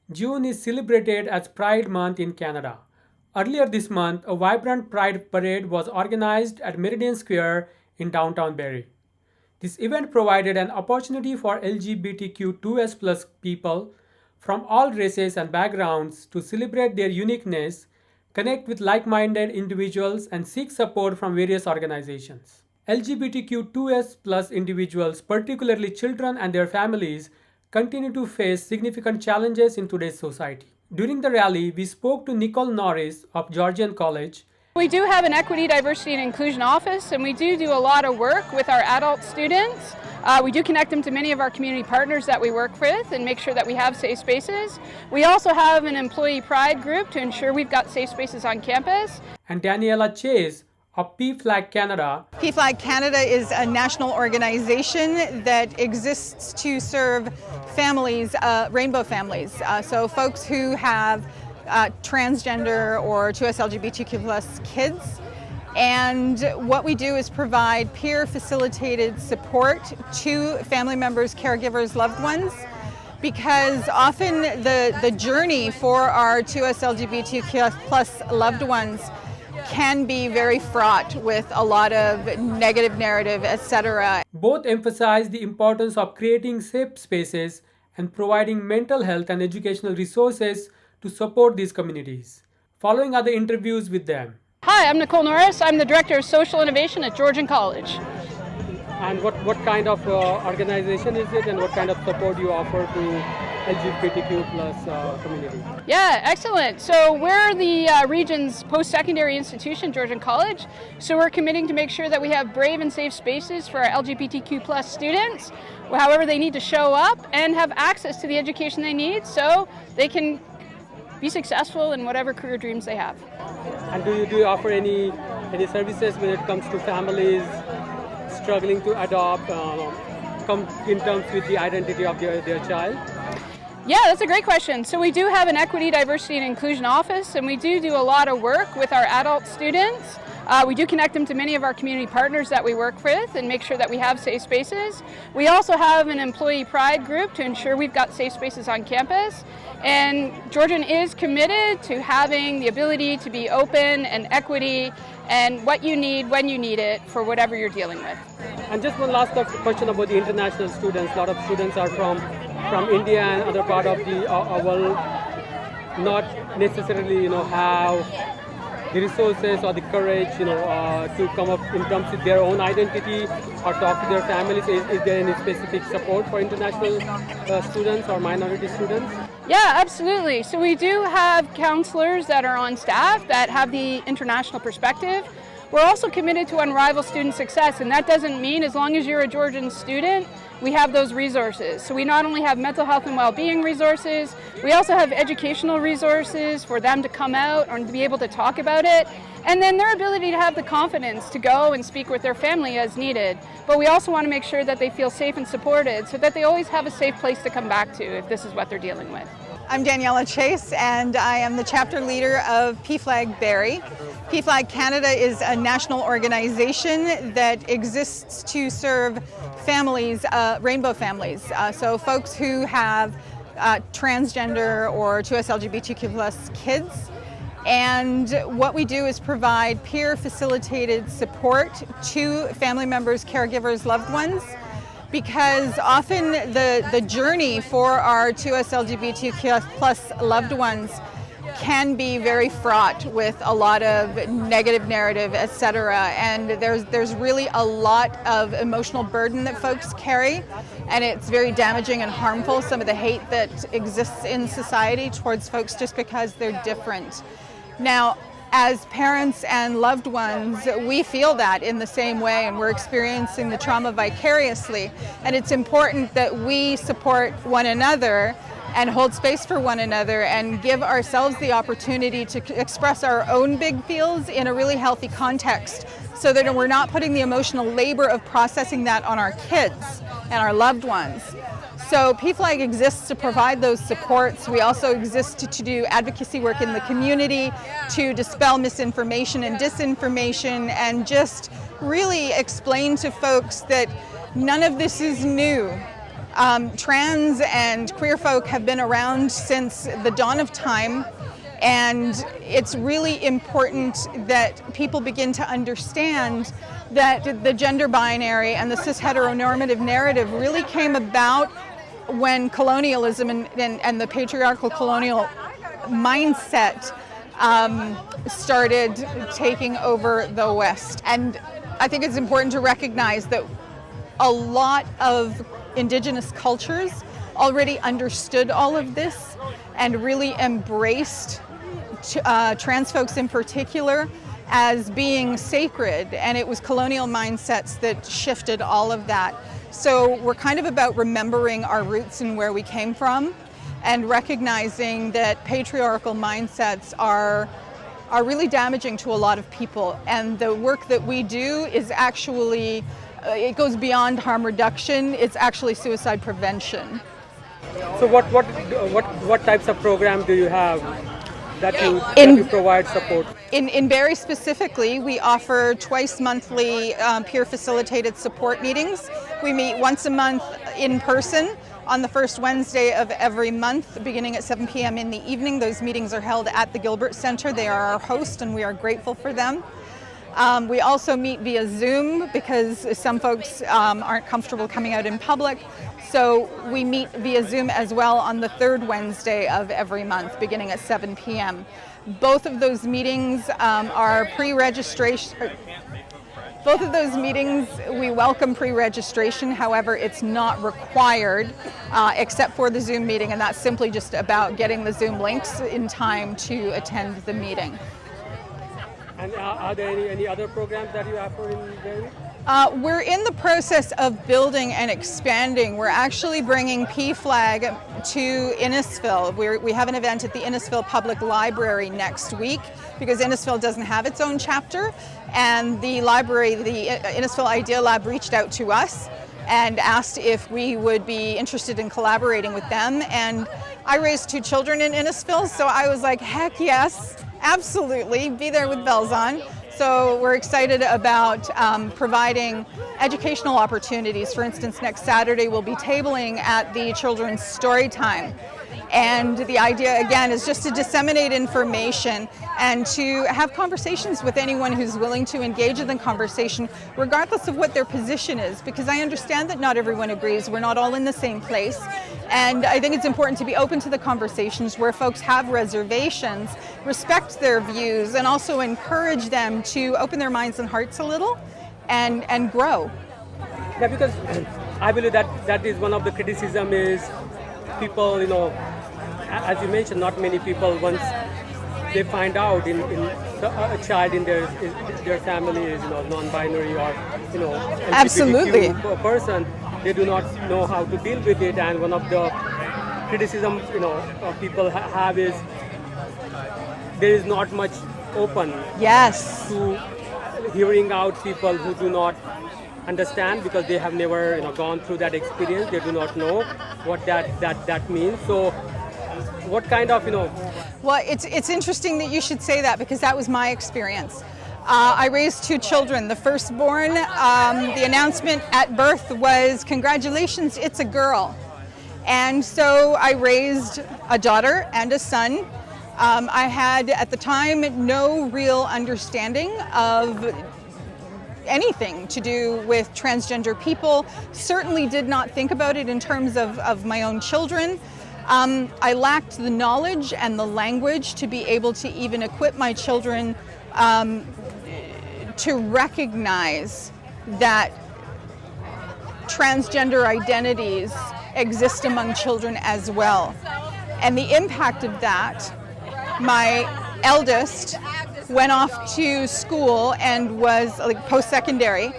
June is celebrated as Pride Month in Canada. Earlier this month, a vibrant Pride parade was organized at Meridian Square in Downtown Barrie. This event provided an opportunity for LGBTQ2S plus people from all races and backgrounds to celebrate their uniqueness, connect with like minded individuals, and seek support from various organizations. LGBTQ2S plus individuals, particularly children and their families, continue to face significant challenges in today's society. During the rally, we spoke to Nicole Norris of Georgian College. We do have an equity, diversity, and inclusion office, and we do a lot of work with our adult students. We do connect them to many of our community partners that we work with and make sure that we have safe spaces. We also have an employee pride group to ensure we've got safe spaces on campus. And Daniela Chase of pflag Canada. pflag Canada is a national organization that exists to serve families, rainbow families. So folks who have transgender or 2S LGBTQ plus kids. And what we do is provide peer facilitated support to family members, caregivers, loved ones, because often the journey for our 2S LGBTQ plus loved ones can be very fraught with a lot of negative narrative, etc. Both emphasize the importance of creating safe spaces and providing mental health and educational resources to support these communities. Following are the interviews with them. Hi, I'm Nicole Norris. I'm the Director of Social Innovation at Georgian College. And what kind of organization is it, and what kind of support you offer to LGBTQ plus community? Yeah, excellent. So we're the region's post-secondary institution, Georgian College. So we're committing to make sure that we have brave and safe spaces for our LGBTQ plus students. However, they need to show up and have access to the education they need so they can be successful in whatever career dreams they have. And do you offer any services when it comes to families struggling to adopt, come in terms with the identity of their child? Yeah, that's a great question. So we do have an equity, diversity, and inclusion office, and we do a lot of work with our adult students. We do connect them to many of our community partners that we work with and make sure that we have safe spaces. We also have an employee pride group to ensure we've got safe spaces on campus. And Georgian is committed to having the ability to be open and equity and what you need when you need it for whatever you're dealing with. And just one last question about the international students. A lot of students are from India and other part of the world, not necessarily have the resources or the courage to come up in terms of their own identity or talk to their families. Is there any specific support for international students or minority students? Yeah, absolutely. So we do have counselors that are on staff that have the international perspective. We're also committed to unrivaled student success, and that doesn't mean as long as you're a Georgian student, we have those resources. So we not only have mental health and well-being resources, we also have educational resources for them to come out or to be able to talk about it, and then their ability to have the confidence to go and speak with their family as needed. But we also want to make sure that they feel safe and supported so that they always have a safe place to come back to if this is what they're dealing with. I'm Daniela Chase, and I am the chapter leader of pflag Barrie. pflag Canada is a national organization that exists to serve families, rainbow families. So folks who have transgender or 2S LGBTQ plus kids. And what we do is provide peer facilitated support to family members, caregivers, loved ones, because often the journey for our 2S LGBTQ plus loved ones can be very fraught with a lot of negative narrative, etc. And there's really a lot of emotional burden that folks carry, and it's very damaging and harmful, some of the hate that exists in society towards folks just because they're different. Now, as parents and loved ones, we feel that in the same way, and we're experiencing the trauma vicariously. And it's important that we support one another and hold space for one another and give ourselves the opportunity to express our own big feels in a really healthy context, so that we're not putting the emotional labor of processing that on our kids and our loved ones. So pflag exists to provide those supports. We also exist to do advocacy work in the community, to dispel misinformation and disinformation, and just really explain to folks that none of this is new. Trans and queer folk have been around since the dawn of time, and it's really important that people begin to understand that the gender binary and the cis heteronormative narrative really came about when colonialism and the patriarchal colonial mindset started taking over the West. And I think it's important to recognize that a lot of Indigenous cultures already understood all of this and really embraced trans folks in particular as being sacred, and it was colonial mindsets that shifted all of that. So we're kind of about remembering our roots and where we came from, and recognizing that patriarchal mindsets are really damaging to a lot of people. And the work that we do is actually, it goes beyond harm reduction, it's actually suicide prevention. So what types of programs do you have that you provide support? In Barrie specifically, we offer twice monthly peer facilitated support meetings. We meet once a month in person on the first Wednesday of every month, beginning at 7 p.m. in the evening. Those meetings are held at the Gilbert Center. They are our host, and we are grateful for them. We also meet via Zoom because some folks aren't comfortable coming out in public. So we meet via Zoom as well on the third Wednesday of every month, beginning at 7 p.m. Both of those meetings are pre-registration. Both of those meetings, we welcome pre-registration. However, it's not required except for the Zoom meeting, and that's simply just about getting the Zoom links in time to attend the meeting. And are there any other programs that you offer in Barrie? We're in the process of building and expanding. We're actually bringing pflag to Innisfil. We have an event at the Innisfil Public Library next week because Innisfil doesn't have its own chapter, and the library, the Innisfil Idea Lab, reached out to us and asked if we would be interested in collaborating with them. And I raised 2 children in Innisfil, so I was like, heck yes, absolutely, be there with bells on. So we're excited about providing educational opportunities. For instance, next Saturday we'll be tabling at the Children's Story Time. And the idea, again, is just to disseminate information and to have conversations with anyone who's willing to engage in the conversation, regardless of what their position is, because I understand that not everyone agrees. We're not all in the same place. And I think it's important to be open to the conversations where folks have reservations, respect their views, and also encourage them to open their minds and hearts a little and grow. Yeah, because I believe that is one of the criticism is people, as you mentioned, not many people, once they find out a child in their family is non-binary or Absolutely. LGBTQ person, they do not know how to deal with it. And one of the criticisms people have is there is not much open Yes. to hearing out people who do not understand because they have never gone through that experience. They do not know what that means. So what kind of Well, it's interesting that you should say that because that was my experience. I raised 2 children. The firstborn, the announcement at birth was, "Congratulations, it's a girl." And so I raised a daughter and a son. I had at the time no real understanding of anything to do with transgender people, certainly did not think about it in terms of my own children. I lacked the knowledge and the language to be able to even equip my children to recognize that transgender identities exist among children as well. And the impact of that, my eldest went off to school and was post-secondary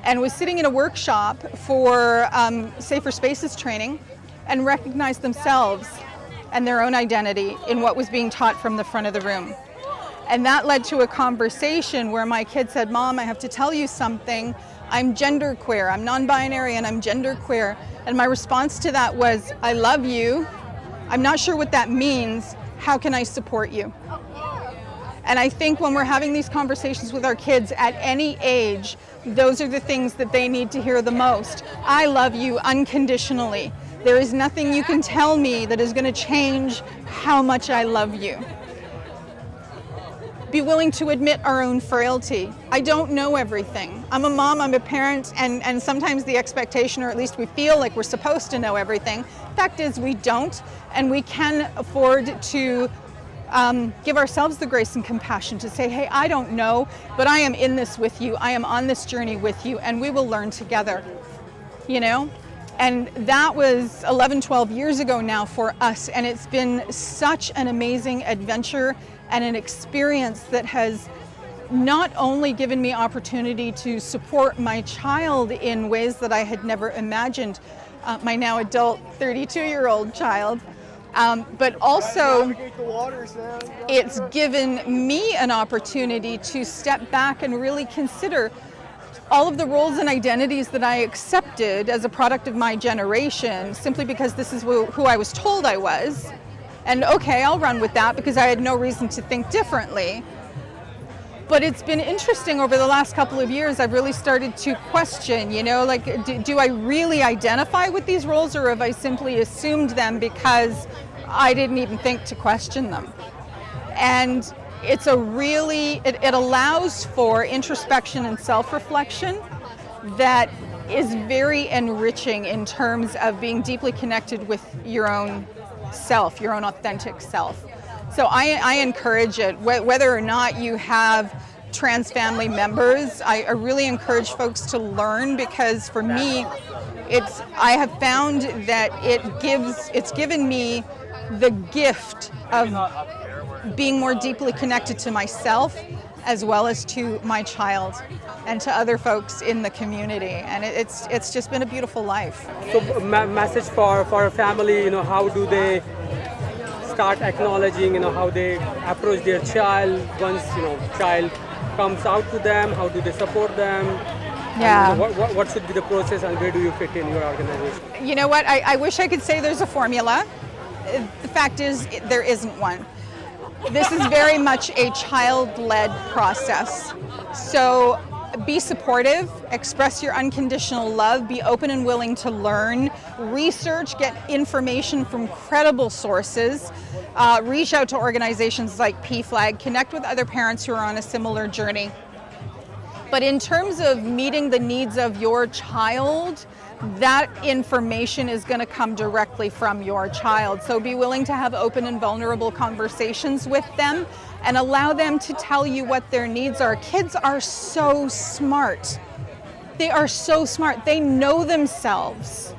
and was sitting in a workshop for safer spaces training and recognized themselves and their own identity in what was being taught from the front of the room. And that led to a conversation where my kid said, "Mom, I have to tell you something. I'm genderqueer. I'm non-binary and I'm genderqueer." And my response to that was, "I love you. I'm not sure what that means. How can I support you?" And I think when we're having these conversations with our kids at any age, those are the things that they need to hear the most. I love you unconditionally. There is nothing you can tell me that is going to change how much I love you. Be willing to admit our own frailty. I don't know everything. I'm a mom, I'm a parent, and sometimes the expectation, or at least we feel like we're supposed to know everything. Fact is, we don't, and we can afford to give ourselves the grace and compassion to say, hey, I don't know, but I am in this with you. I am on this journey with you, and we will learn together, you know? And that was 11, 12 years ago now for us, and it's been such an amazing adventure and an experience that has not only given me opportunity to support my child in ways that I had never imagined, my now adult 32-year-old child, but also it's given me an opportunity to step back and really consider all of the roles and identities that I accepted as a product of my generation simply because this is who I was told I was. And okay, I'll run with that because I had no reason to think differently. But it's been interesting over the last couple of years. I've really started to question, you know, like, do I really identify with these roles, or have I simply assumed them because I didn't even think to question them? And it's a really, it allows for introspection and self-reflection that is very enriching in terms of being deeply connected with your own self, your own authentic self. So I encourage it, whether or not you have trans family members. I really encourage folks to learn, because for me, I have found that it's given me the gift of being more deeply connected to myself as well as to my child and to other folks in the community, and it's just been a beautiful life. So message for a family, you know, how do they start acknowledging, you know, how they approach their child once, you know, child comes out to them, how do they support them? Yeah. And, you know, what should be the process, and where do you fit in your organization? You know what, I wish I could say there's a formula. The fact is, there isn't one. This is very much a child-led process. So be supportive, express your unconditional love, be open and willing to learn, research, get information from credible sources, reach out to organizations like pflag, connect with other parents who are on a similar journey. But in terms of meeting the needs of your child, that information is going to come directly from your child. So be willing to have open and vulnerable conversations with them and allow them to tell you what their needs are. Kids are so smart. They are so smart. They know themselves.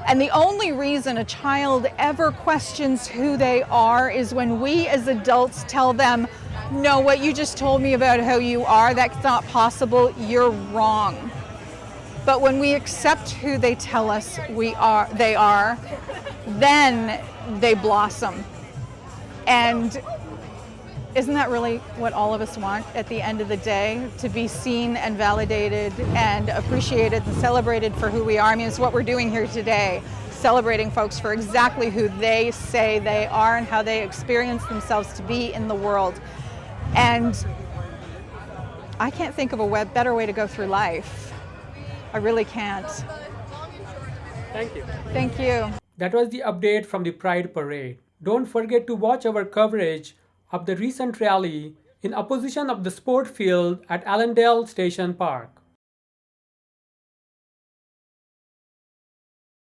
And the only reason a child ever questions who they are is when we as adults tell them, no, what you just told me about how you are, that's not possible, you're wrong. But when we accept who they tell us they are, then they blossom. And isn't that really what all of us want at the end of the day? To be seen and validated and appreciated and celebrated for who we are. I mean, it's what we're doing here today, celebrating folks for exactly who they say they are and how they experience themselves to be in the world. And I can't think of a better way to go through life. I really can't. Thank you. Thank you. That was the update from the Pride Parade. Don't forget to watch our coverage of the recent rally in opposition of the sport field at Allendale Station Park.